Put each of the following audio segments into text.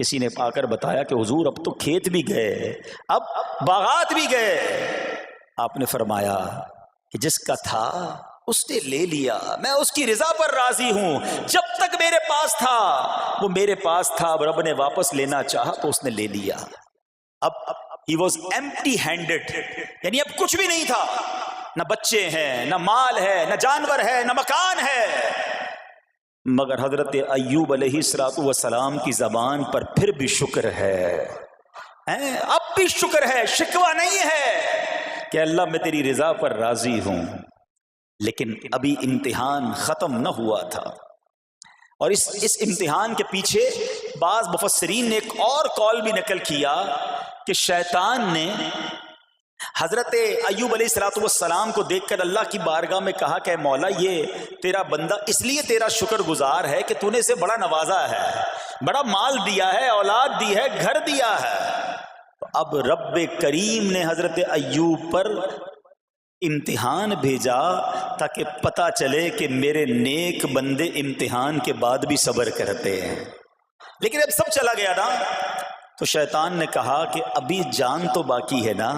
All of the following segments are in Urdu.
کسی نے آ کر بتایا کہ حضور اب تو کھیت بھی گئے، اب باغات بھی گئے۔ آپ نے فرمایا کہ جس کا تھا اس نے لے لیا، میں اس کی رضا پر راضی ہوں۔ جب تک میرے پاس تھا وہ میرے پاس تھا، اب رب نے واپس لینا چاہا تو اس نے لے لیا۔ اب he was empty handed، یعنی اب کچھ بھی نہیں تھا، نہ بچے ہیں، نہ مال ہے، نہ جانور ہے، نہ مکان ہے۔ مگر حضرت ایوب علیہ السلام کی زبان پر پھر بھی شکر ہے، اب بھی شکر ہے، شکوہ نہیں ہے کہ اللہ میں تیری رضا پر راضی ہوں۔ لیکن ابھی امتحان ختم نہ ہوا تھا، اور اس امتحان کے پیچھے بعض مفسرین نے ایک اور قول بھی نقل کیا کہ شیطان نے حضرت ایوب علیہ السلام کو دیکھ کر اللہ کی بارگاہ میں کہا کہ اے مولا، یہ تیرا بندہ اس لیے تیرا شکر گزار ہے کہ تو نے اسے بڑا نوازا ہے، بڑا مال دیا ہے، اولاد دی ہے، گھر دیا ہے۔ اب رب کریم نے حضرت ایوب پر امتحان بھیجا تاکہ پتہ چلے کہ میرے نیک بندے امتحان کے بعد بھی صبر کرتے ہیں۔ لیکن اب سب چلا گیا نا، تو شیطان نے کہا کہ ابھی جان تو باقی ہے نا،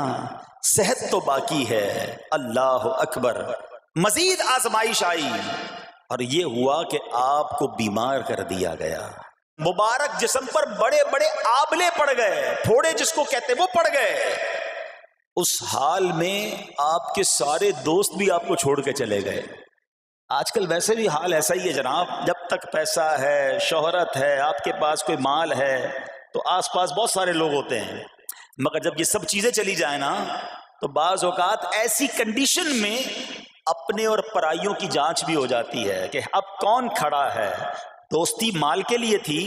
صحت تو باقی ہے، اللہ اکبر۔ مزید آزمائش آئی اور یہ ہوا کہ آپ کو بیمار کر دیا گیا، مبارک جسم پر بڑے بڑے آبلے پڑ گئے، پھوڑے جس کو کہتے وہ پڑ گئے۔ اس حال میں آپ کے سارے دوست بھی آپ کو چھوڑ کے چلے گئے۔ آج کل ویسے بھی حال ایسا ہی ہے جناب، جب تک پیسہ ہے، شہرت ہے، آپ کے پاس کوئی مال ہے تو آس پاس بہت سارے لوگ ہوتے ہیں، مگر جب یہ سب چیزیں چلی جائیں نا تو بعض اوقات ایسی کنڈیشن میں اپنے اور پرائیوں کی جانچ بھی ہو جاتی ہے کہ اب کون کھڑا ہے۔ دوستی مال کے لیے تھی،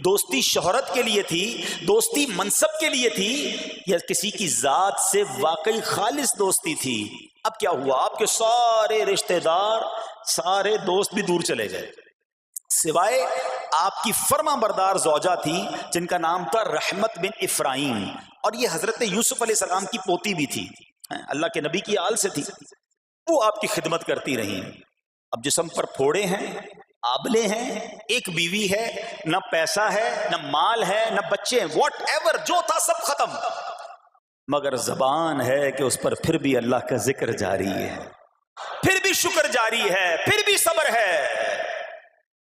دوستی شہرت کے لیے تھی، دوستی منصب کے لیے تھی، یا کسی کی ذات سے واقعی خالص دوستی تھی؟ اب کیا ہوا؟ آپ کے سارے رشتہ دار، سارے دوست بھی دور چلے گئے، سوائے آپ کی فرما بردار زوجہ تھی جن کا نام تھا رحمت بن افراہیم، اور یہ حضرت یوسف علیہ السلام کی پوتی بھی تھی، اللہ کے نبی کی آل سے تھی، وہ آپ کی خدمت کرتی رہیں۔ اب جسم پر پھوڑے ہیں، آبلے ہیں، ایک بیوی ہے، نہ پیسہ ہے، نہ مال ہے، نہ بچے ہیں، واٹ ایور جو تھا سب ختم، مگر زبان ہے کہ اس پر پھر بھی اللہ کا ذکر جاری ہے، پھر بھی شکر جاری ہے، پھر بھی صبر ہے۔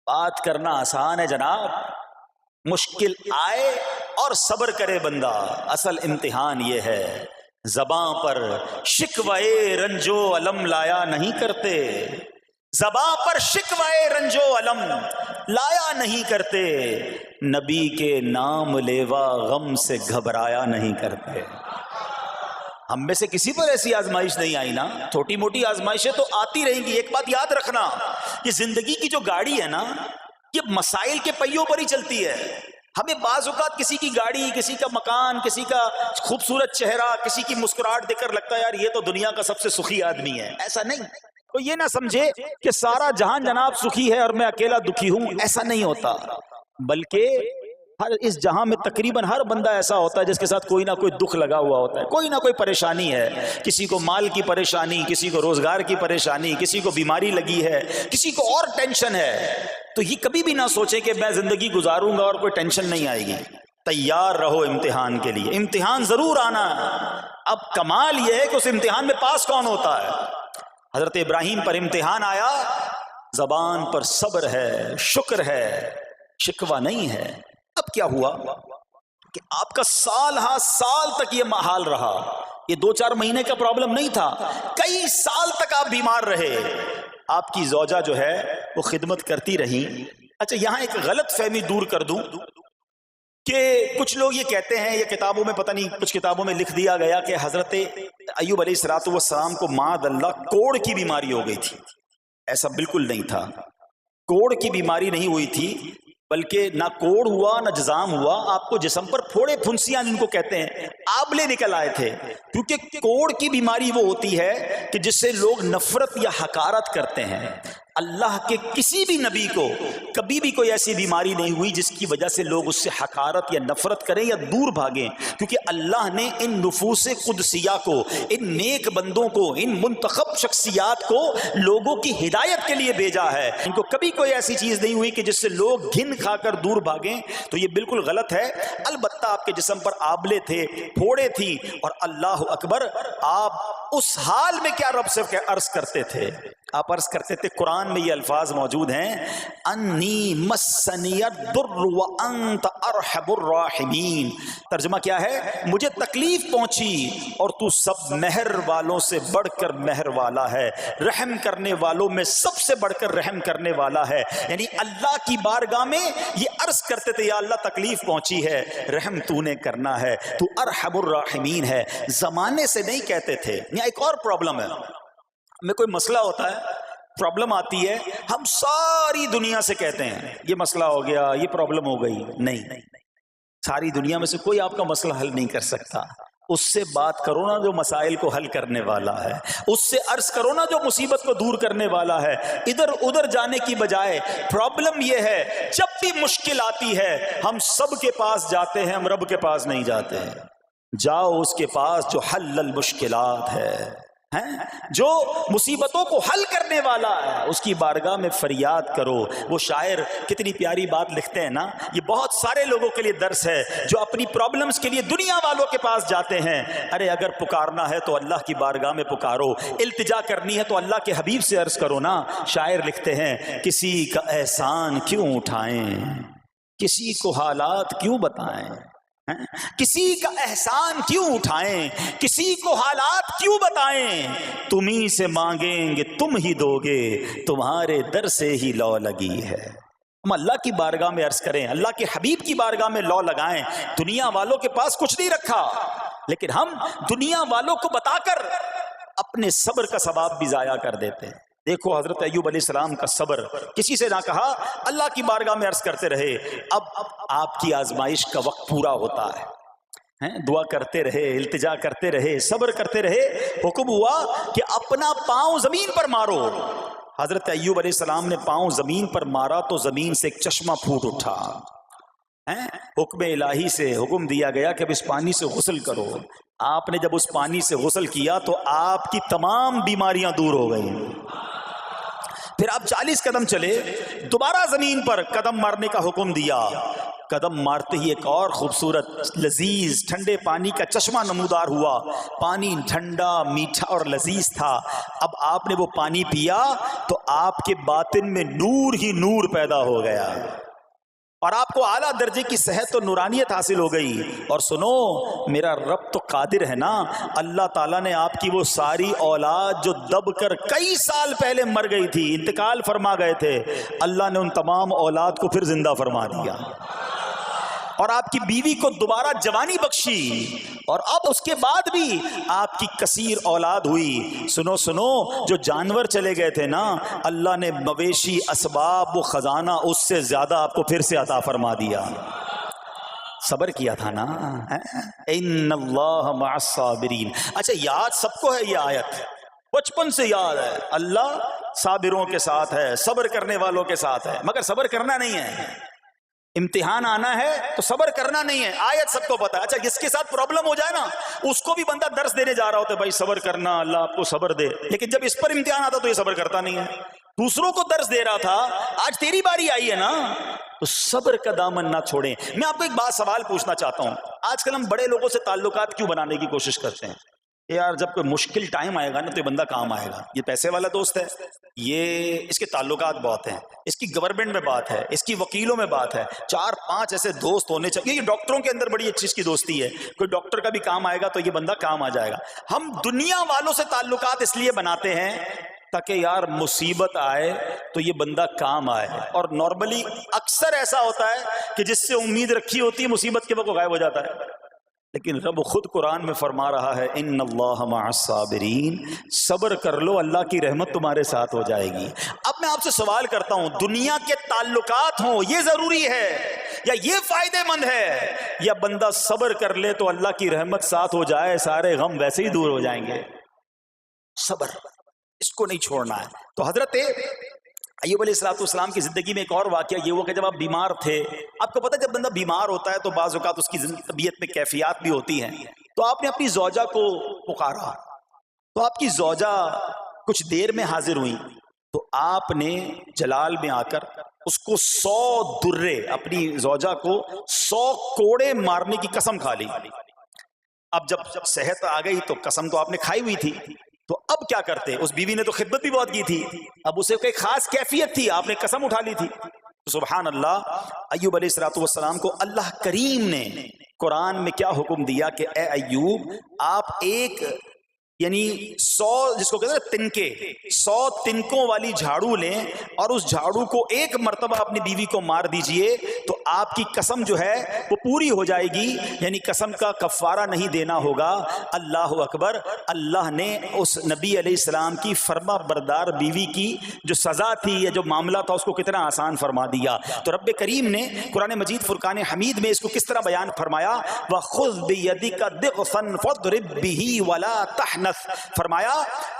بات کرنا آسان ہے جناب، مشکل آئے اور صبر کرے بندہ، اصل امتحان یہ ہے۔ زباں پر شکوائے رنجو علم لایا نہیں کرتے، زباں پر شکوائے رنجو علم لایا نہیں کرتے، نبی کے نام لیوا غم سے گھبرایا نہیں کرتے۔ ہم میں سے کسی پر ایسی آزمائش نہیں آئی نا، چھوٹی موٹی آزمائشیں تو آتی رہیں گی۔ ایک بات یاد رکھنا، یہ زندگی کی جو گاڑی ہے نا، یہ مسائل کے پہیوں پر ہی چلتی ہے۔ ہمیں بعض اوقات کسی کی گاڑی، کسی کا مکان، کسی کا خوبصورت چہرہ، کسی کی مسکراہٹ دیکھ کر لگتا ہے یار یہ تو دنیا کا سب سے سخی آدمی ہے۔ ایسا نہیں، تو یہ نہ سمجھے کہ سارا جہان جناب سخی ہے اور میں اکیلا دکھی ہوں، ایسا نہیں ہوتا، بلکہ ہر اس جہاں میں تقریباً ہر بندہ ایسا ہوتا ہے جس کے ساتھ کوئی نہ کوئی دکھ لگا ہوا ہوتا ہے، کوئی نہ کوئی پریشانی ہے، کسی کو مال کی پریشانی، کسی کو روزگار کی پریشانی، کسی کو بیماری لگی ہے، کسی کو اور ٹینشن ہے۔ تو یہ کبھی بھی نہ سوچے کہ میں زندگی گزاروں گا اور کوئی ٹینشن نہیں آئے گی، تیار رہو امتحان کے لیے، امتحان ضرور آنا ہے۔ اب کمال یہ ہے کہ اس امتحان میں پاس کون ہوتا ہے۔ حضرت ابراہیم پر امتحان آیا، زبان پر صبر ہے، شکر ہے، شکوہ نہیں ہے۔ اب کیا ہوا کہ آپ کا سال ہاں سال تک یہ محال رہا، یہ 2-4 مہینے کا پرابلم نہیں تھا، کئی سال تک آپ بیمار رہے۔ آپ کی زوجہ جو ہے وہ خدمت کرتی رہی۔ اچھا یہاں ایک غلط فہمی دور کر دوں کہ کچھ لوگ یہ کہتے ہیں، یہ کتابوں میں پتہ نہیں کچھ کتابوں میں لکھ دیا گیا کہ حضرت ایوب علیہ السلام کو معاذ اللہ کوڑ کی بیماری ہو گئی تھی۔ ایسا بالکل نہیں تھا، کوڑ کی بیماری نہیں ہوئی تھی، بلکہ نہ کوڑ ہوا نہ جزام ہوا، آپ کو جسم پر پھوڑے پھنسیاں جن کو کہتے ہیں آبلے نکل آئے تھے، کیونکہ کوڑ کی بیماری وہ ہوتی ہے کہ جس سے لوگ نفرت یا حقارت کرتے ہیں۔ اللہ کے کسی بھی نبی کو کبھی بھی کوئی ایسی بیماری نہیں ہوئی جس کی وجہ سے لوگ اس سے حقارت یا نفرت کریں یا دور بھاگیں، کیونکہ اللہ نے ان نفوس قدسیہ کو، ان نیک بندوں کو، ان منتخب شخصیات کو لوگوں کی ہدایت کے لیے بھیجا ہے۔ ان کو کبھی کوئی ایسی چیز نہیں ہوئی کہ جس سے لوگ گھن کھا کر دور بھاگیں، تو یہ بالکل غلط ہے۔ البتہ آپ کے جسم پر آبلے تھے، پھوڑے تھی، اور اللہ اکبر، آپ اس حال میں کیا رب سے عرض کرتے تھے؟ آپ عرض کرتے تھے، قرآن میں یہ الفاظ موجود ہیں، انی مسنی الضر وانت ارحم الراحمین۔ ترجمہ کیا ہے؟ مجھے تکلیف پہنچی اور تو سب مہر والوں سے بڑھ کر مہر والا ہے، رحم کرنے والوں میں سب سے بڑھ کر رحم کرنے والا ہے۔ یعنی اللہ کی بارگاہ میں یہ عرض کرتے تھے، یا اللہ تکلیف پہنچی ہے، رحم تو نے کرنا ہے، تو ارحم الراحمین ہے۔ زمانے سے نہیں کہتے تھے۔ یہاں ایک اور پرابلم ہے، میں کوئی مسئلہ ہوتا ہے، پرابلم آتی ہے، ہم ساری دنیا سے کہتے ہیں یہ مسئلہ ہو گیا، یہ پرابلم ہو گئی۔ نہیں، ساری دنیا میں سے کوئی آپ کا مسئلہ حل نہیں کر سکتا۔ اس سے بات کرو نا جو مسائل کو حل کرنے والا ہے، اس سے عرض کرو نا جو مصیبت کو دور کرنے والا ہے۔ ادھر ادھر جانے کی بجائے پرابلم یہ ہے، جب بھی مشکل آتی ہے ہم سب کے پاس جاتے ہیں، ہم رب کے پاس نہیں جاتے ہیں۔ جاؤ اس کے پاس جو حل المشکلات ہے، جو مصیبتوں کو حل کرنے والا ہے، اس کی بارگاہ میں فریاد کرو۔ وہ شاعر کتنی پیاری بات لکھتے ہیں نا، یہ بہت سارے لوگوں کے لیے درس ہے جو اپنی پرابلمز کے لیے دنیا والوں کے پاس جاتے ہیں۔ ارے اگر پکارنا ہے تو اللہ کی بارگاہ میں پکارو، التجا کرنی ہے تو اللہ کے حبیب سے عرض کرو نا۔ شاعر لکھتے ہیں، کسی کا احسان کیوں اٹھائیں، کسی کو حالات کیوں بتائیں، کسی کا احسان کیوں اٹھائیں، کسی کو حالات کیوں بتائیں، تمہیں سے مانگیں گے تم ہی دو گے، تمہارے در سے ہی لو لگی ہے۔ ہم اللہ کی بارگاہ میں عرض کریں، اللہ کے حبیب کی بارگاہ میں لو لگائیں۔ دنیا والوں کے پاس کچھ نہیں رکھا، لیکن ہم دنیا والوں کو بتا کر اپنے صبر کا ثواب بھی ضائع کر دیتے ہیں۔ دیکھو حضرت ایوب علیہ السلام کا صبر، کسی سے نہ کہا، اللہ کی بارگاہ میں عرض کرتے رہے۔ اب آپ کی آزمائش کا وقت پورا ہوتا ہے، دعا کرتے رہے، التجا کرتے رہے، صبر کرتے رہے۔ حکم ہوا کہ اپنا پاؤں زمین پر مارو۔ حضرت ایوب علیہ السلام نے پاؤں زمین پر مارا تو زمین سے ایک چشمہ پھوٹ اٹھا۔ حکم الہی سے حکم دیا گیا کہ اب اس پانی سے غسل کرو۔ آپ نے جب اس پانی سے غسل کیا تو آپ کی تمام بیماریاں دور ہو گئیں۔ پھر آپ 40 قدم چلے، دوبارہ زمین پر قدم مارنے کا حکم دیا۔ قدم مارتے ہی ایک اور خوبصورت لذیذ ٹھنڈے پانی کا چشمہ نمودار ہوا۔ پانی ٹھنڈا، میٹھا اور لذیذ تھا۔ اب آپ نے وہ پانی پیا تو آپ کے باطن میں نور ہی نور پیدا ہو گیا، اور آپ کو اعلیٰ درجے کی صحت و نورانیت حاصل ہو گئی۔ اور سنو، میرا رب تو قادر ہے نا، اللہ تعالیٰ نے آپ کی وہ ساری اولاد جو دب کر کئی سال پہلے مر گئی تھی، انتقال فرما گئے تھے، اللہ نے ان تمام اولاد کو پھر زندہ فرما دیا، اور آپ کی بیوی کو دوبارہ جوانی بخشی، اور اب اس کے بعد بھی آپ کی کثیر اولاد ہوئی۔ سنو سنو، جو جانور چلے گئے تھے نا، اللہ نے مویشی، اسباب و خزانہ اس سے زیادہ آپ کو پھر سے عطا فرما دیا۔ صبر کیا تھا نا۔ ان اللہ مع الصابرین۔ اچھا، یاد سب کو ہے یہ آیت، بچپن سے یاد ہے، اللہ صابروں کے ساتھ ہے، صبر کرنے والوں کے ساتھ ہے، مگر صبر کرنا نہیں ہے۔ امتحان آنا ہے تو صبر کرنا نہیں ہے، آیت سب کو پتا ہے۔ اچھا، جس کے ساتھ پرابلم ہو جائے نا، اس کو بھی بندہ درس دینے جا رہا ہوتا ہے، بھائی صبر کرنا، اللہ آپ کو صبر دے، لیکن جب اس پر امتحان آتا تو یہ صبر کرتا نہیں ہے۔ دوسروں کو درس دے رہا تھا، آج تیری باری آئی ہے نا، تو صبر کا دامن نہ چھوڑیں۔ میں آپ کو ایک بات سوال پوچھنا چاہتا ہوں، آج کل ہم بڑے لوگوں سے تعلقات کیوں بنانے کی کوشش کرتے ہیں؟ یار جب کوئی مشکل ٹائم آئے گا نا تو یہ بندہ کام آئے گا، یہ پیسے والا دوست ہے، یہ اس کے تعلقات بہت ہیں، اس کی گورنمنٹ میں بات ہے، اس کی وکیلوں میں بات ہے، 4-5 ایسے دوست ہونے چاہیے۔ یہ ڈاکٹروں کے اندر بڑی اچھی اس کی دوستی ہے، کوئی ڈاکٹر کا بھی کام آئے گا تو یہ بندہ کام آ جائے گا۔ ہم دنیا والوں سے تعلقات اس لیے بناتے ہیں تاکہ یار مصیبت آئے تو یہ بندہ کام آئے، اور نارملی اکثر ایسا ہوتا ہے کہ جس سے امید رکھی ہوتی ہے مصیبت کے وقت غائب ہو جاتا ہے۔ لیکن رب خود قرآن میں فرما رہا ہے، ان اللہ مع الصابرین، صبر کر لو، اللہ کی رحمت تمہارے ساتھ ہو جائے گی۔ اب میں آپ سے سوال کرتا ہوں، دنیا کے تعلقات ہوں یہ ضروری ہے یا یہ فائدہ مند ہے، یا بندہ صبر کر لے تو اللہ کی رحمت ساتھ ہو جائے، سارے غم ویسے ہی دور ہو جائیں گے؟ صبر، اس کو نہیں چھوڑنا ہے۔ تو حضرت ایوب علیہ السلام کی زندگی میں ایک اور واقعہ یہ ہوا کہ جب آپ بیمار تھے، آپ کو پتہ ہے جب بندہ بیمار ہوتا ہے تو بعض اوقات اس کی طبیعت میں کیفیات بھی ہوتی ہیں، تو آپ نے اپنی زوجہ کو پکارا، تو آپ کی زوجہ کچھ دیر میں حاضر ہوئی، تو آپ نے جلال میں آ کر اس کو 100 درے، اپنی زوجہ کو 100 کوڑے مارنے کی قسم کھا لی۔ اب جب صحت آ گئی تو قسم تو آپ نے کھائی ہوئی تھی، تو اب کیا کرتے؟ اس بیوی نے تو خدمت بھی بہت کی تھی، اب اسے کوئی خاص کیفیت تھی، آپ نے قسم اٹھا لی تھی۔ سبحان اللہ، ایوب علیہ السلام کو اللہ کریم نے قرآن میں کیا حکم دیا کہ اے ایوب، آپ ایک یعنی 100 جس کو کہتے ہیں تنکے، 100 تنکوں والی جھاڑو لیں اور اس جھاڑو کو ایک مرتبہ اپنی بیوی کو مار دیجئے تو آپ کی قسم جو ہے وہ پوری ہو جائے گی، یعنی قسم کا کفارہ نہیں دینا ہوگا۔ اللہ اکبر! اللہ نے اس نبی علیہ السلام کی فرما بردار بیوی کی جو سزا تھی یا جو معاملہ تھا اس کو کتنا آسان فرما دیا۔ تو رب کریم نے قرآن مجید فرقان حمید میں اس کو کس طرح بیان فرمایا، وَخُذْ بِيَدِكَ ضِغْثًا فَاضْرِب بِهِ وَلَا تَحْنَثْ، فرمایا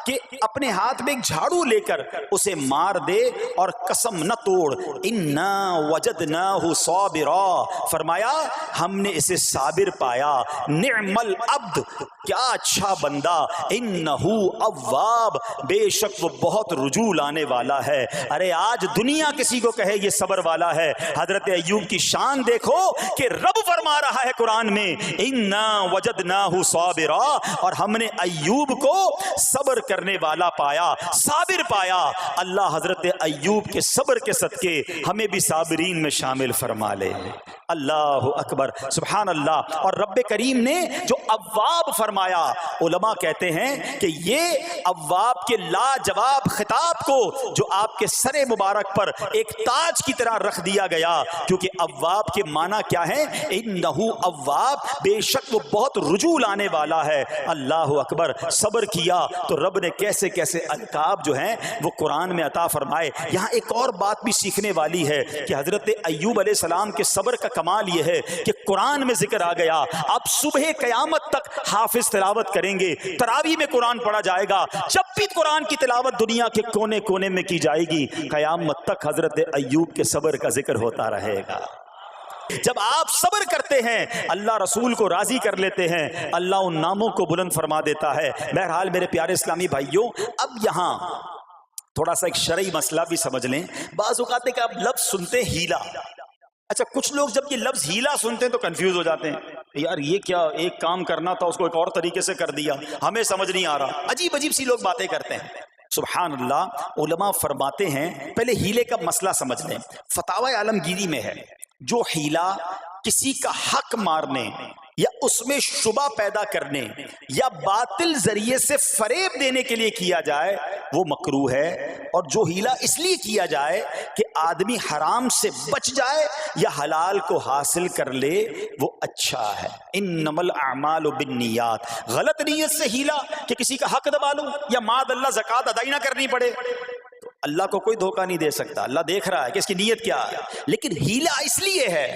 کہ اپنے ہاتھ میں ایک جھاڑو لے کر اسے مار دے اور قسم نہ توڑ۔ اِنَّا وَجَدْنَاهُ صَابِرًا، فرمایا ہم نے اسے صابر پایا۔ نعم العبد، کیا اچھا بندہ، اِنَّهُ اواب، بے شک وہ بہت رجوع لانے والا ہے۔ ارے آج دنیا کسی کو کہے یہ صبر والا ہے، حضرت ایوب کی شان دیکھو کہ رب فرما رہا ہے قرآن میں اِنَّا وَجَدْنَاهُ صَابِرًا، اور ہم نے ایوب کو صبر کرنے والا پایا، صابر پایا۔ اللہ حضرت ایوب کے صبر کے صدقے ہمیں بھی صابرین میں شامل فرما لے۔ اللہ اکبر، سبحان اللہ۔ اور رب کریم نے جو اواب فرمایا، علماء کہتے ہیں کہ یہ اواب کے لاجواب خطاب کو جو آپ کے سر مبارک پر ایک تاج کی طرح رکھ دیا گیا، کیونکہ اواب کے معنی کیا ہے؟ انہو اواب، بے شک وہ بہت رجوع لانے والا ہے۔ اللہ اکبر، صبر کیا تو رب نے کیسے کیسے القاب جو ہیں وہ قرآن میں عطا فرمائے۔ یہاں ایک اور بات بھی سیکھنے والی ہے کہ حضرت ایوب علیہ السلام کے صبر کا کمال یہ ہے کہ قرآن میں ذکر آ گیا، اب صبح قیامت تک حافظ تلاوت کریں گے، تراویح میں قرآن پڑھا جائے گا، جب بھی قرآن کی تلاوت دنیا کے کونے کونے میں کی جائے گی، قیامت تک حضرت ایوب کے صبر کا ذکر ہوتا رہے گا۔ جب آپ صبر کرتے ہیں اللہ رسول کو راضی کر لیتے ہیں، اللہ ان ناموں کو بلند فرما دیتا ہے۔ بہرحال میرے پیارے اسلامی بھائیوں، اب یہاں تھوڑا سا ایک شرعی مسئلہ بھی سمجھ لیں۔ بعض اوقات ہے کہ آپ لفظ سنتے ہیلا، اچھا کچھ لوگ جب یہ لفظ ہیلا سنتے ہیں تو کنفیوز ہو جاتے ہیں، یار یہ کیا، ایک کام کرنا تھا اس کو ایک اور طریقے سے کر دیا، ہمیں سمجھ نہیں آ رہا، عجیب عجیب سی لوگ باتیں کرتے ہیں۔ سبحان اللہ، علماء فرماتے ہیں پہلے ہیلے کا مسئلہ سمجھ لیں۔ فتاوی عالمگیری میں ہے جو ہیلا کسی کا حق مارنے یا اس میں شبہ پیدا کرنے یا باطل ذریعے سے فریب دینے کے لیے کیا جائے وہ مکروہ ہے، اور جو ہیلا اس لیے کیا جائے کہ آدمی حرام سے بچ جائے یا حلال کو حاصل کر لے وہ اچھا ہے۔ انما الاعمال بالنیات، غلط نیت سے ہیلا کہ کسی کا حق دبا لوں یا معاذ اللہ زکوٰۃ ادائی نہ کرنی پڑے، اللہ کو کوئی دھوکہ نہیں دے سکتا، اللہ دیکھ رہا ہے کہ اس کی نیت کیا ہے، لیکن ہیلا اس لیے ہے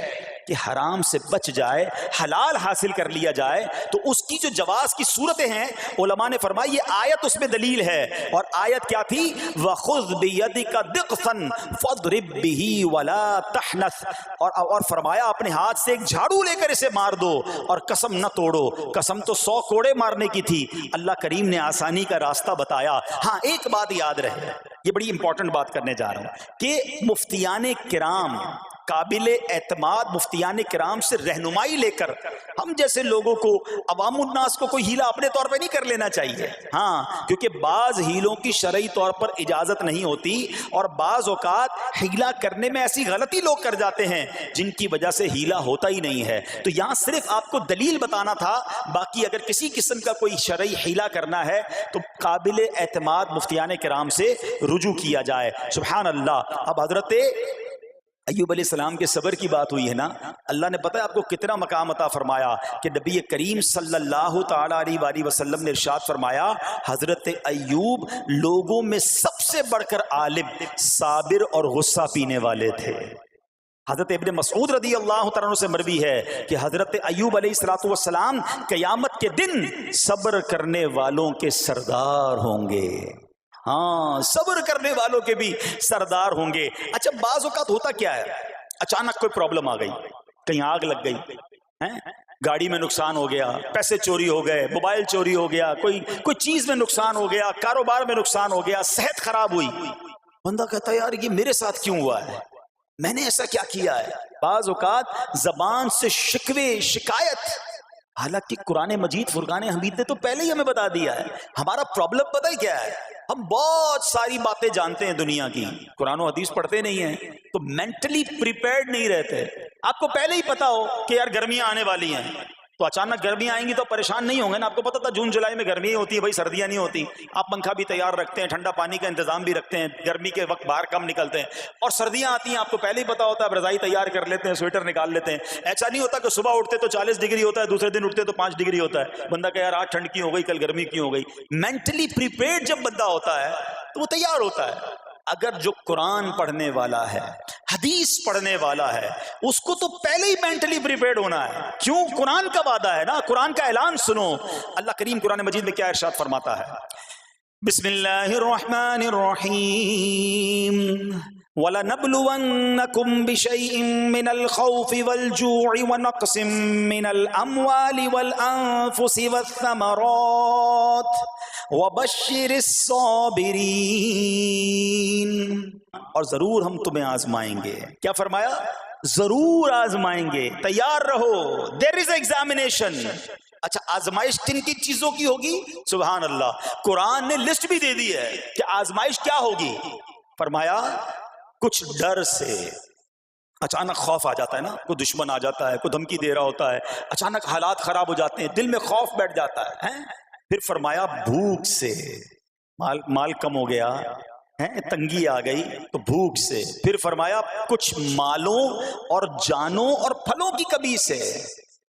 کہ حرام سے بچ جائے، حلال حاصل کر لیا جائے، تو اس کی جو جواز کی صورتیں ہیں علماء نے فرمایا یہ آیت اس میں دلیل ہے، اور آیت کیا تھی؟ وَخُذْ بِيَدِكَ ضِغْثًا فَاضْرِب بِهِ وَلَا تَحْنَثْ، اور فرمایا اپنے ہاتھ سے ایک جھاڑو لے کر اسے مار دو اور قسم نہ توڑو۔ قسم تو 100 کوڑے مارنے کی تھی، اللہ کریم نے آسانی کا راستہ بتایا۔ ہاں ایک بات یاد رہے، یہ بڑی امپورٹنٹ بات کرنے جا رہا ہوں کہ مفتیان کرام، قابل اعتماد مفتیان کرام سے رہنمائی لے کر ہم جیسے لوگوں کو، عوام الناس کو کوئی ہیلا اپنے طور پہ نہیں کر لینا چاہیے۔ ہاں، کیونکہ بعض ہیلوں کی شرعی طور پر اجازت نہیں ہوتی، اور بعض اوقات ہیلا کرنے میں ایسی غلطی لوگ کر جاتے ہیں جن کی وجہ سے ہیلا ہوتا ہی نہیں ہے۔ تو یہاں صرف آپ کو دلیل بتانا تھا، باقی اگر کسی قسم کا کوئی شرعی ہیلا کرنا ہے تو قابل اعتماد مفتیان کرام سے رجوع کیا جائے۔ سبحان اللہ۔ اب حضرت ایوب علیہ السلام کے صبر کی بات ہوئی ہے نا، اللہ نے پتہ ہے آپ کو کتنا مقام عطا فرمایا کہ نبی کریم صلی اللہ تعالی علیہ وآلہ وسلم نے ارشاد فرمایا حضرت ایوب لوگوں میں سب سے بڑھ کر عالم، صابر اور غصہ پینے والے تھے۔ حضرت ابن مسعود رضی اللہ تعالیٰ عنہ سے مروی ہے کہ حضرت ایوب علیہ السلام قیامت کے دن صبر کرنے والوں کے سردار ہوں گے۔ ہاں صبر کرنے والوں کے بھی سردار ہوں گے. اچھا بعض اوقات ہوتا کیا ہے, اچانک کوئی پرابلم آ گئی, کہیں آگ لگ گئی, گاڑی میں نقصان ہو گیا, پیسے چوری ہو گئے, موبائل چوری ہو گیا, کوئی چیز میں نقصان ہو گیا, کاروبار میں نقصان ہو گیا, صحت خراب ہوئی. بندہ کہتا ہے یار یہ میرے ساتھ کیوں ہوا ہے, میں نے ایسا کیا کیا ہے. بعض اوقات زبان سے شکوے شکایت, حالانکہ قرآن مجید فرقان حمید نے تو پہلے ہی ہمیں بتا دیا ہے. ہمارا پرابلم پتہ ہی کیا ہے, ہم بہت ساری باتیں جانتے ہیں دنیا کی, قرآن و حدیث پڑھتے نہیں ہیں, تو مینٹلی پریپیئرڈ نہیں رہتے. آپ کو پہلے ہی پتا ہو کہ یار گرمیاں آنے والی ہیں, تو اچانک گرمیاں آئیں گی تو پریشان نہیں ہوں گے نا. آپ کو پتا تھا جون جولائی میں گرمیاں ہوتی ہیں بھائی, سردیاں نہیں ہوتی. آپ پنکھا بھی تیار رکھتے ہیں, ٹھنڈا پانی کا انتظام بھی رکھتے ہیں, گرمی کے وقت باہر کم نکلتے ہیں. اور سردیاں آتی ہیں آپ کو پہلے ہی پتا ہوتا ہے, آپ رضائی تیار کر لیتے ہیں, سویٹر نکال لیتے ہیں. ایسا نہیں ہوتا کہ صبح اٹھتے تو 40 ڈگری ہوتا ہے, دوسرے دن اٹھتے تو 5 ڈگری ہوتا ہے. بندہ کہ یار آج ٹھنڈ کیوں ہو گئی, کل گرمی کیوں ہو گئی. مینٹلی پریپیئرڈ جب بندہ ہوتا ہے تو وہ تیار ہوتا ہے. اگر جو قرآن پڑھنے والا ہے, حدیث پڑھنے والا ہے, اس کو تو پہلے ہی مینٹلی پریپیئرڈ ہونا ہے. کیوں؟ قرآن کا وعدہ ہے نا, قرآن کا اعلان سنو. اللہ کریم قرآن مجید میں کیا ارشاد فرماتا ہے, بسم اللہ الرحمن الرحیم, وَلَنَبْلُوَنَّكُمْ بِشَيْءٍ مِّنَ الْخَوْفِ وَالْجُوعِ وَنَقْصٍ مِّنَ الْأَمْوَالِ وَالْأَنفُسِ وَالثَّمَرَاتِ وَبَشِّرِ الصَّابِرِينَ. اور ضرور ہم تمہیں آزمائیں گے. کیا فرمایا؟ ضرور آزمائیں گے, تیار رہو. there is examination. اچھا آزمائش کن کی چیزوں کی ہوگی؟ سبحان اللہ, قرآن نے لسٹ بھی دے دی ہے کہ آزمائش کیا ہوگی. فرمایا کچھ ڈر سے, اچانک خوف آ جاتا ہے نا, کوئی دشمن آ جاتا ہے, کوئی دھمکی دے رہا ہوتا ہے, اچانک حالات خراب ہو جاتے ہیں, دل میں خوف بیٹھ جاتا ہے. پھر فرمایا بھوک سے, مال کم ہو گیا, تنگی آ گئی تو بھوک سے. پھر فرمایا کچھ مالوں اور جانوں اور پھلوں کی کمی سے.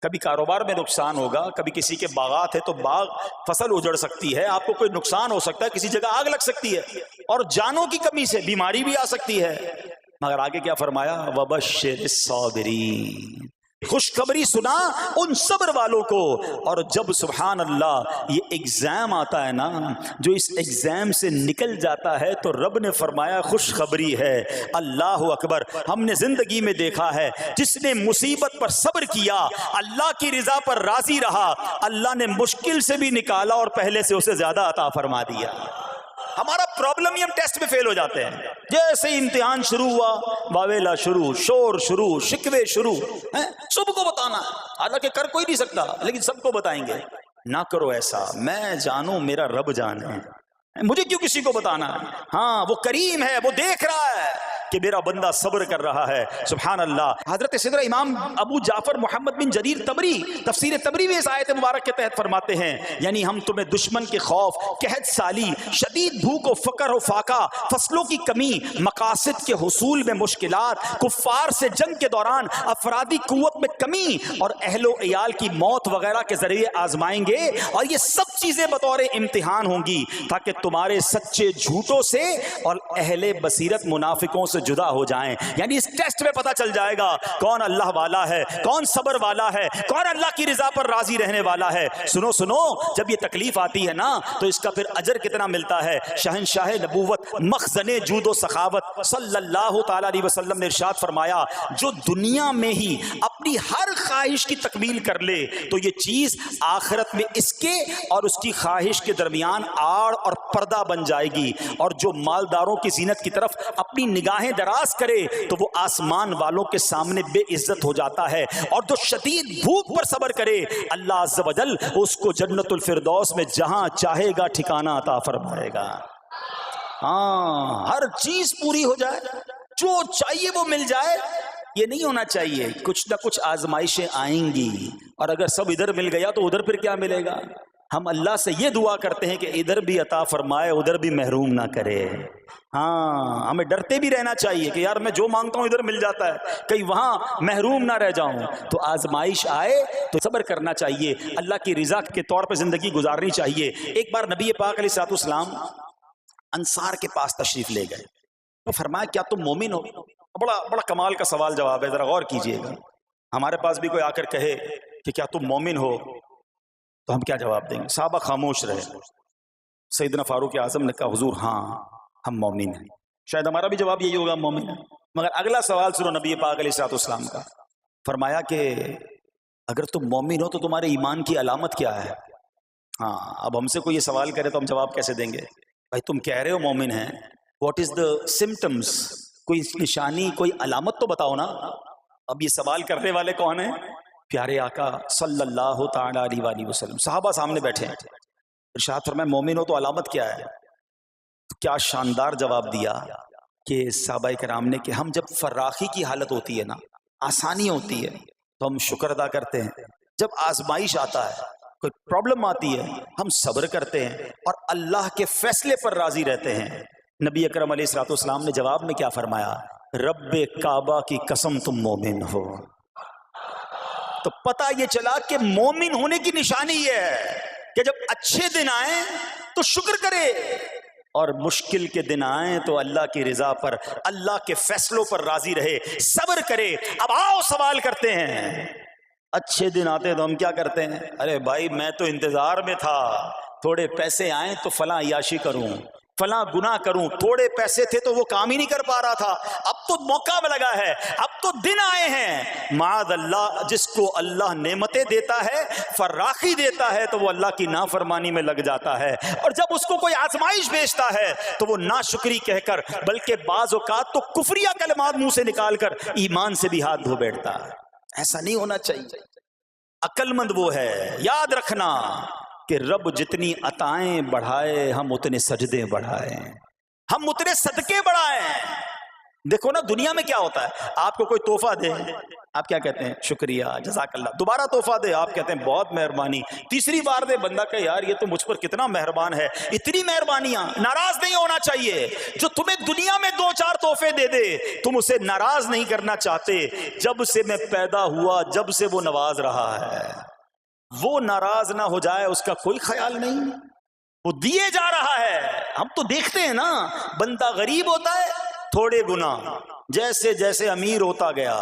کبھی کاروبار میں نقصان ہوگا, کبھی کسی کے باغات ہے تو باغ فصل اجڑ سکتی ہے, آپ کو کوئی نقصان ہو سکتا ہے, کسی جگہ آگ لگ سکتی ہے, اور جانوں کی کمی سے بیماری بھی آ سکتی ہے. مگر آگے کیا فرمایا, وَبَشِّرِ الصَّابِرِينَ, خوشخبری سنا ان صبر والوں کو. اور جب سبحان اللہ یہ ایگزام آتا ہے نا, جو اس ایگزام سے نکل جاتا ہے تو رب نے فرمایا خوشخبری ہے. اللہ اکبر. ہم نے زندگی میں دیکھا ہے جس نے مصیبت پر صبر کیا, اللہ کی رضا پر راضی رہا, اللہ نے مشکل سے بھی نکالا اور پہلے سے اسے زیادہ عطا فرما دیا. ہمارا پرابلم ہی ہم ٹیسٹ میں فیل ہو جاتے ہیں. جیسے ہی امتحان شروع ہوا, واویلا شروع, شور شروع, شکوے شروع, سب کو بتانا, حالانکہ کر کوئی نہیں سکتا لیکن سب کو بتائیں گے. نہ کرو ایسا, میں جانوں میرا رب جانے, مجھے کیوں کسی کو بتانا. ہاں وہ کریم ہے, وہ دیکھ رہا ہے کہ میرا بندہ صبر کر رہا ہے. سبحان اللہ. حضرت سیدنا امام ابو جعفر محمد بن جریر طبری تفسیر طبری میں اس آیت مبارک کے تحت فرماتے ہیں, یعنی ہم تمہیں دشمن کے خوف, قحط سالی, شدید بھوک و فقر و فاقہ, فصلوں کی کمی, مقاصد کے حصول میں مشکلات, کفار سے جنگ کے دوران افرادی قوت میں کمی اور اہل و عیال کی موت وغیرہ کے ذریعے آزمائیں گے. اور یہ سب چیزیں بطور امتحان ہوں گی تاکہ تمہارے سچے جھوٹوں سے اور اہل بصیرت منافقوں سے جدا ہو جائیں. یعنی اس ٹیسٹ میں پتا چل جائے گا کون اللہ والا ہے, کون صبر والا ہے, کون اللہ کی رضا پر راضی رہنے والا ہے. سنو, جب یہ تکلیف آتی ہے نا تو اس کا پھر اجر کتنا ملتا ہے. شہنشاہ نبوت, مخزن جود و سخاوت صلی اللہ تعالی علیہ وسلم نے ارشاد فرمایا, جو دنیا میں ہی اپنی ہر خواہش کی تکمیل کر لے تو یہ چیز آخرت میں اس کے اور اس کی خواہش کے درمیان آڑ اور پردہ بن جائے گی. اور جو مالداروں کی زینت کی طرف اپنی نگاہیں دراز کرے تو وہ آسمان والوں کے سامنے بے عزت ہو جاتا ہے. اور جو شدید بھوک پر صبر کرے, اللہ عز و جل اس کو جنت الفردوس میں جہاں چاہے گا ٹھکانہ عطا فرمائے گا. ہاں, ہر چیز پوری ہو جائے, جو چاہیے وہ مل جائے, یہ نہیں ہونا چاہیے. کچھ نہ کچھ آزمائشیں آئیں گی, اور اگر سب ادھر مل گیا تو ادھر پھر کیا ملے گا. ہم اللہ سے یہ دعا کرتے ہیں کہ ادھر بھی عطا فرمائے, ادھر بھی محروم نہ کرے. ہاں, ہمیں ڈرتے بھی رہنا چاہیے کہ یار میں جو مانگتا ہوں ادھر مل جاتا ہے, کہیں وہاں محروم نہ رہ جاؤں. تو آزمائش آئے تو صبر کرنا چاہیے, اللہ کی رضا کے طور پہ زندگی گزارنی چاہیے. ایک بار نبی پاک علیہ الصلوۃ والسلام انصار کے پاس تشریف لے گئے تو فرمایا کیا تم مومن ہو؟ بڑا کمال کا سوال جواب ہے, ذرا غور کیجئے گا. ہمارے پاس بھی کوئی آ کر کہے کہ کیا تم مومن ہو تو ہم کیا جواب دیں گے؟ صحابہ خاموش رہے. سیدنا فاروق اعظم نے کہا حضور ہاں ہم مومن ہیں. شاید ہمارا بھی جواب یہی ہوگا مومن ہیں. مگر اگلا سوال سنو نبی پاک علیہ الصلوۃ والسلام کا. فرمایا کہ اگر تم مومن ہو تو تمہارے ایمان کی علامت کیا ہے؟ ہاں اب ہم سے کوئی یہ سوال کرے تو ہم جواب کیسے دیں گے؟ بھائی تم کہہ رہے ہو مومن ہیں, واٹ از دا سمٹمز, کوئی نشانی کوئی علامت تو بتاؤ نا. اب یہ سوال کرنے والے کون ہیں؟ پیارے آقا صلی اللہ تعالی علیہ وآلہ وسلم. صحابہ سامنے بیٹھے ہیں. ارشاد فرمایا مومن ہو تو علامت کیا ہے؟ کیا شاندار جواب دیا کہ صحابہ کرام نے کہ ہم جب فراخی کی حالت ہوتی ہے نا, آسانی ہوتی ہے, تو ہم شکر ادا کرتے ہیں. جب آزمائش آتا ہے, کوئی پرابلم آتی ہے, ہم صبر کرتے ہیں اور اللہ کے فیصلے پر راضی رہتے ہیں. نبی اکرم علیہ الصلوۃ والسلام نے جواب میں کیا فرمایا؟ رب کعبہ کی قسم تم مومن ہو. تو پتہ یہ چلا کہ مومن ہونے کی نشانی یہ ہے کہ جب اچھے دن آئیں تو شکر کرے, اور مشکل کے دن آئیں تو اللہ کی رضا پر, اللہ کے فیصلوں پر راضی رہے, صبر کرے. اب آؤ سوال کرتے ہیں. اچھے دن آتے ہیں تو ہم کیا کرتے ہیں؟ ارے بھائی میں تو انتظار میں تھا, تھوڑے پیسے آئیں تو فلاں عیاشی کروں, فلاں گناہ کروں. تھوڑے پیسے تھے تو وہ کام ہی نہیں کر پا رہا تھا, اب تو موقع میں لگا ہے, اب تو دن آئے ہیں. معاذ اللہ, جس کو اللہ نعمتیں دیتا ہے, فراخی دیتا ہے, تو وہ اللہ کی نافرمانی میں لگ جاتا ہے. اور جب اس کو کوئی آزمائش بھیجتا ہے تو وہ ناشکری کہہ کر, بلکہ بعض اوقات تو کفریہ کلمات منہ سے نکال کر ایمان سے بھی ہاتھ دھو بیٹھتا ہے. ایسا نہیں ہونا چاہیے. عقل مند وہ ہے, یاد رکھنا کہ رب جتنی عطائیں بڑھائے ہم اتنے سجدے بڑھائیں, ہم اتنے صدقے بڑھائیں. دیکھو نا دنیا میں کیا ہوتا ہے, آپ کو کوئی تحفہ دے, آپ کیا کہتے ہیں؟ شکریہ, جزاک اللہ. دوبارہ تحفہ دے, آپ کہتے ہیں بہت مہربانی. تیسری بار دے, بندہ کہ یار یہ تو مجھ پر کتنا مہربان ہے. اتنی مہربانیاں. ناراض نہیں ہونا چاہیے. جو تمہیں دنیا میں 2-4 تحفے دے دے, تم اسے ناراض نہیں کرنا چاہتے. جب سے میں پیدا ہوا, جب سے وہ نواز رہا ہے, وہ ناراض نہ ہو جائے اس کا کوئی خیال نہیں. وہ دیے جا رہا ہے. ہم تو دیکھتے ہیں نا, بندہ غریب ہوتا ہے, تھوڑے گناہ, جیسے جیسے امیر ہوتا گیا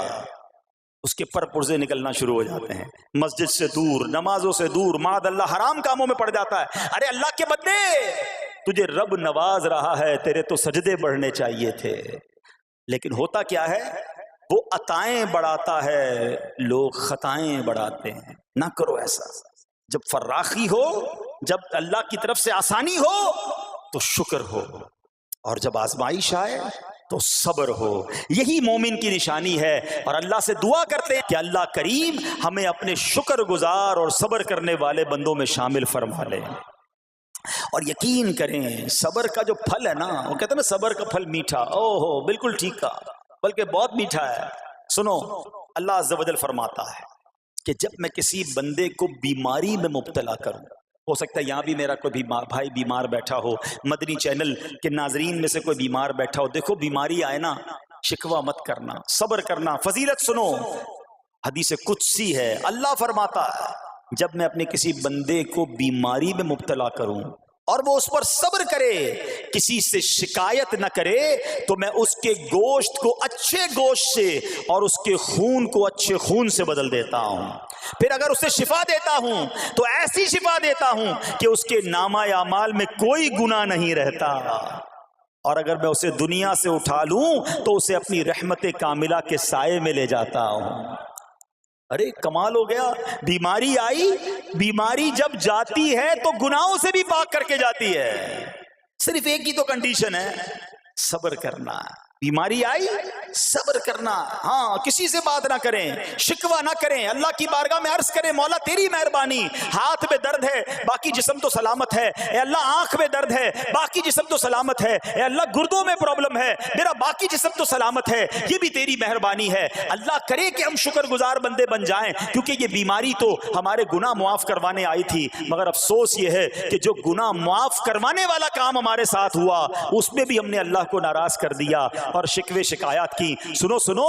اس کے پر پرزے نکلنا شروع ہو جاتے ہیں, مسجد سے دور, نمازوں سے دور, معاذ اللہ حرام کاموں میں پڑ جاتا ہے. ارے اللہ کے بندے, تجھے رب نواز رہا ہے, تیرے تو سجدے بڑھنے چاہیے تھے. لیکن ہوتا کیا ہے, وہ عطائیں بڑھاتا ہے, لوگ خطائیں بڑھاتے ہیں. نہ کرو ایسا. جب فراخی ہو, جب اللہ کی طرف سے آسانی ہو تو شکر ہو, اور جب آزمائش آئے تو صبر ہو. یہی مومن کی نشانی ہے. اور اللہ سے دعا کرتے ہیں کہ اللہ کریم ہمیں اپنے شکر گزار اور صبر کرنے والے بندوں میں شامل فرما لے. اور یقین کریں صبر کا جو پھل ہے نا, وہ کہتے ہیں نا صبر کا پھل میٹھا. او ہو, بالکل ٹھیک کہا, بلکہ بہت میٹھا ہے. سنو, اللہ عز و جل فرماتا ہے کہ جب میں کسی بندے کو بیماری میں مبتلا کروں, ہو سکتا ہے یہاں بھی میرا کوئی بھائی بیمار بیٹھا ہو, مدنی چینل کے ناظرین میں سے کوئی بیمار بیٹھا ہو. دیکھو بیماری آئے نا, شکوہ مت کرنا, صبر کرنا. فضیلت سنو, حدیث قدسی ہے, اللہ فرماتا ہے جب میں اپنے کسی بندے کو بیماری میں مبتلا کروں اور وہ اس پر صبر کرے, کسی سے شکایت نہ کرے, تو میں اس کے گوشت کو اچھے گوشت سے اور اس کے خون کو اچھے خون سے بدل دیتا ہوں. پھر اگر اسے شفا دیتا ہوں تو ایسی شفا دیتا ہوں کہ اس کے نامہ اعمال میں کوئی گناہ نہیں رہتا. اور اگر میں اسے دنیا سے اٹھا لوں تو اسے اپنی رحمت کاملہ کے سائے میں لے جاتا ہوں. ارے کمال ہو گیا. بیماری آئی, بیماری جب جاتی ہے تو گناہوں سے بھی پاک کر کے جاتی ہے. صرف ایک ہی تو کنڈیشن ہے, صبر کرنا. بیماری آئی, صبر کرنا. ہاں, کسی سے بات نہ کریں, شکوہ نہ کریں, اللہ کی بارگاہ میں عرض کریں مولا تیری مہربانی, ہاتھ میں درد ہے باقی جسم تو سلامت ہے, اے اللہ آنکھ میں درد ہے باقی جسم تو سلامت ہے, اے اللہ گردوں میں پرابلم ہے میرا باقی جسم تو سلامت ہے, یہ بھی تیری مہربانی ہے. اللہ کرے کہ ہم شکر گزار بندے بن جائیں, کیونکہ یہ بیماری تو ہمارے گناہ معاف کروانے آئی تھی. مگر افسوس یہ ہے کہ جو گناہ معاف کروانے والا کام ہمارے ساتھ ہوا اس میں بھی ہم نے اللہ کو ناراض کر دیا اور شکوے شکایات کی. سنو,